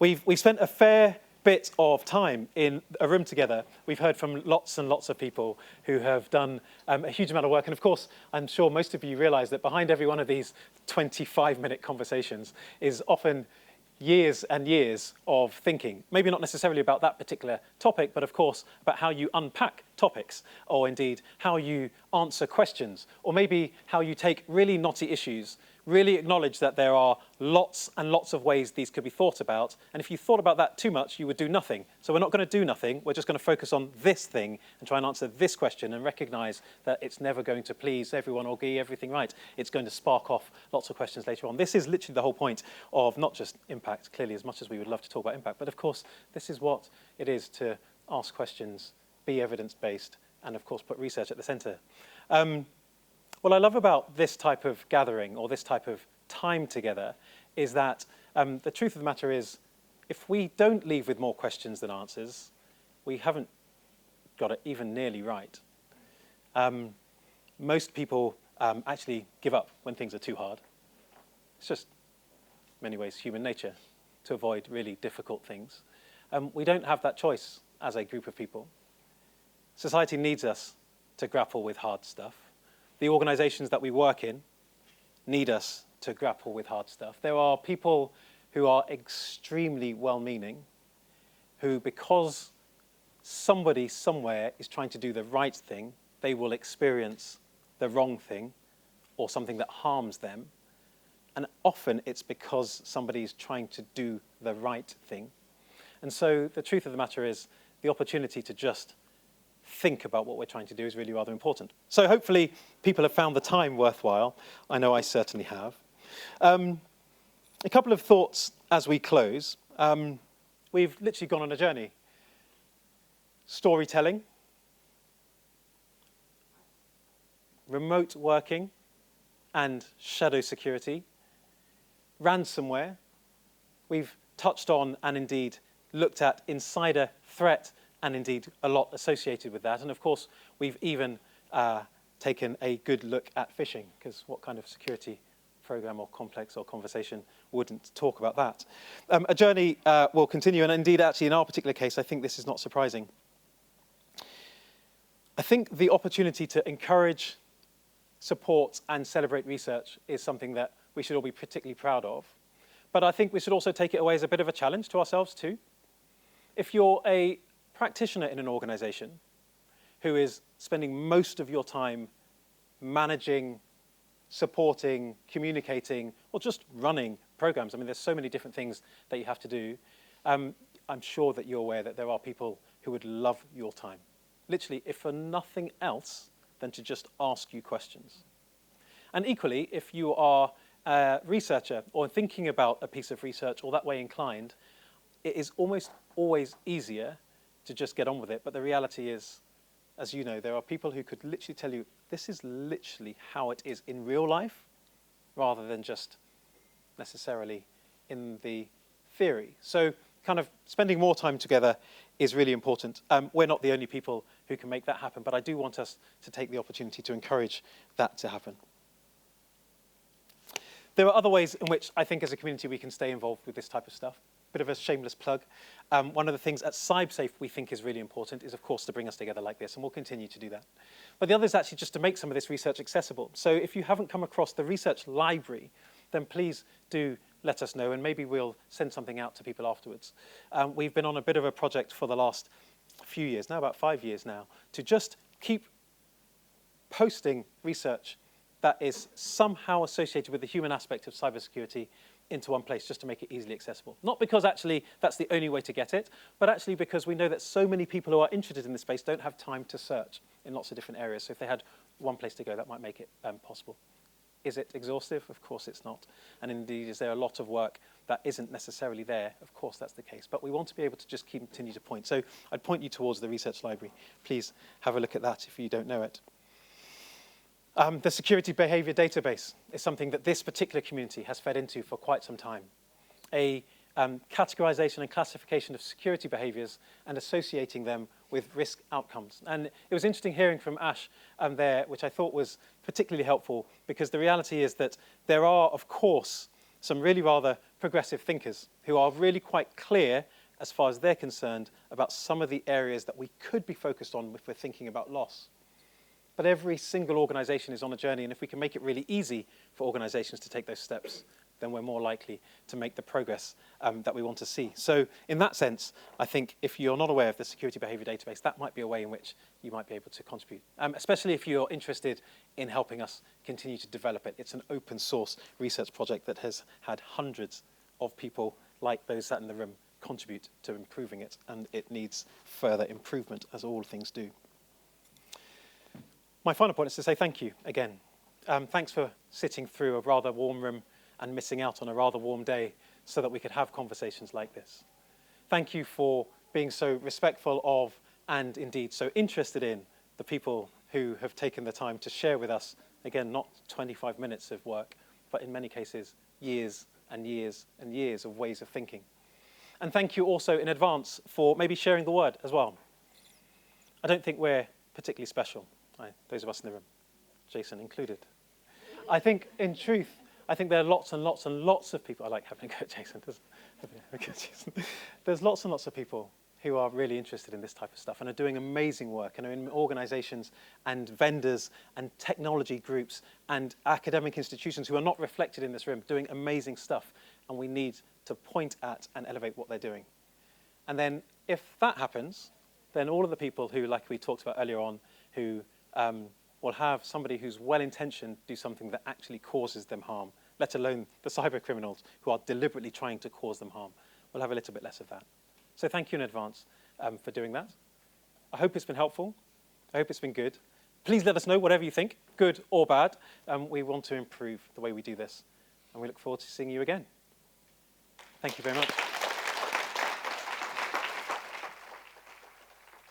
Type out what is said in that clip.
We've spent a fair bit of time in a room together. We've heard from lots and lots of people who have done a huge amount of work. And of course, I'm sure most of you realize that behind every one of these 25-minute conversations is often years and years of thinking, maybe not necessarily about that particular topic, but of course about how you unpack topics, or indeed how you answer questions, or maybe how you take really knotty issues, really acknowledge that there are lots and lots of ways these could be thought about, and if you thought about that too much, you would do nothing. So we're not going to do nothing, we're just going to focus on this thing and try and answer this question and recognize that it's never going to please everyone or get everything right. It's going to spark off lots of questions later on. This is literally the whole point of not just impact, clearly, as much as we would love to talk about impact, but of course, this is what it is to ask questions, be evidence-based, and of course, put research at the center. What I love about this type of gathering or this type of time together is that the truth of the matter is, if we don't leave with more questions than answers, we haven't got it even nearly right. Most people actually give up when things are too hard. It's just, in many ways, human nature to avoid really difficult things. We don't have that choice as a group of people. Society needs us to grapple with hard stuff. The organizations that we work in need us to grapple with hard stuff. There are people who are extremely well-meaning, who, because somebody somewhere is trying to do the right thing, they will experience the wrong thing or something that harms them. And often it's because somebody's trying to do the right thing. And so the truth of the matter is the opportunity to just think about what we're trying to do is really rather important. So hopefully people have found the time worthwhile. I know I certainly have. A couple of thoughts as we close. We've literally gone on a journey. Storytelling, remote working and shadow security, ransomware. We've touched on and indeed looked at insider threat and indeed a lot associated with that. And of course, we've even taken a good look at phishing, because what kind of security program or complex or conversation wouldn't talk about that? A journey will continue, and indeed actually in our particular case, I think this is not surprising. I think the opportunity to encourage, support and celebrate research is something that we should all be particularly proud of. But I think we should also take it away as a bit of a challenge to ourselves too. If you're a practitioner in an organization who is spending most of your time managing, supporting, communicating, or just running programs, I mean, there's so many different things that you have to do. I'm sure that you're aware that there are people who would love your time. Literally, if for nothing else, than to just ask you questions. And equally, if you are a researcher or thinking about a piece of research or that way inclined, it is almost always easier to just get on with it. But the reality is, as you know, there are people who could literally tell you, this is literally how it is in real life, rather than just necessarily in the theory. So kind of spending more time together is really important. We're not the only people who can make that happen, but I do want us to take the opportunity to encourage that to happen. There are other ways in which I think as a community we can stay involved with this type of stuff. Bit of a shameless plug. One of the things at CyberSafe we think is really important is, of course, to bring us together like this, and we'll continue to do that. But the other is actually just to make some of this research accessible. So if you haven't come across the research library, then please do let us know, and maybe we'll send something out to people afterwards. We've been on a bit of a project for the last few years, now about 5 years now, to just keep posting research that is somehow associated with the human aspect of cybersecurity into one place, just to make it easily accessible. Not because actually that's the only way to get it, but actually because we know that so many people who are interested in this space don't have time to search in lots of different areas. So if they had one place to go, that might make it possible. Is it exhaustive? Of course it's not. And indeed, is there a lot of work that isn't necessarily there? Of course that's the case. But we want to be able to just continue to point. So I'd point you towards the research library. Please have a look at that if you don't know it. The security behavior database is something that this particular community has fed into for quite some time. A categorization and classification of security behaviors and associating them with risk outcomes. And it was interesting hearing from Ash there, which I thought was particularly helpful, because the reality is that there are, of course, some really rather progressive thinkers who are really quite clear as far as they're concerned about some of the areas that we could be focused on if we're thinking about loss. But every single organization is on a journey, and if we can make it really easy for organizations to take those steps, then we're more likely to make the progress that we want to see. So in that sense, I think if you're not aware of the security behavior database, that might be a way in which you might be able to contribute, especially if you're interested in helping us continue to develop it. It's an open source research project that has had hundreds of people like those sat in the room contribute to improving it, and it needs further improvement, as all things do. My final point is to say thank you again. Thanks for sitting through a rather warm room and missing out on a rather warm day so that we could have conversations like this. Thank you for being so respectful of and indeed so interested in the people who have taken the time to share with us, again, not 25 minutes of work, but in many cases, years and years and years of ways of thinking. And thank you also in advance for maybe sharing the word as well. I don't think we're particularly special, those of us in the room, Jason included. I think, in truth, I think there are lots and lots and lots of people. I like having a go at Jason. There's lots and lots of people who are really interested in this type of stuff and are doing amazing work and are in organizations and vendors and technology groups and academic institutions who are not reflected in this room doing amazing stuff, and we need to point at and elevate what they're doing. And then if that happens, then all of the people who, like we talked about earlier on, who will have somebody who's well-intentioned do something that actually causes them harm, let alone the cyber criminals who are deliberately trying to cause them harm. We'll have a little bit less of that. So thank you in advance for doing that. I hope it's been helpful. I hope it's been good. Please let us know whatever you think, good or bad. We want to improve the way we do this, and we look forward to seeing you again. Thank you very much.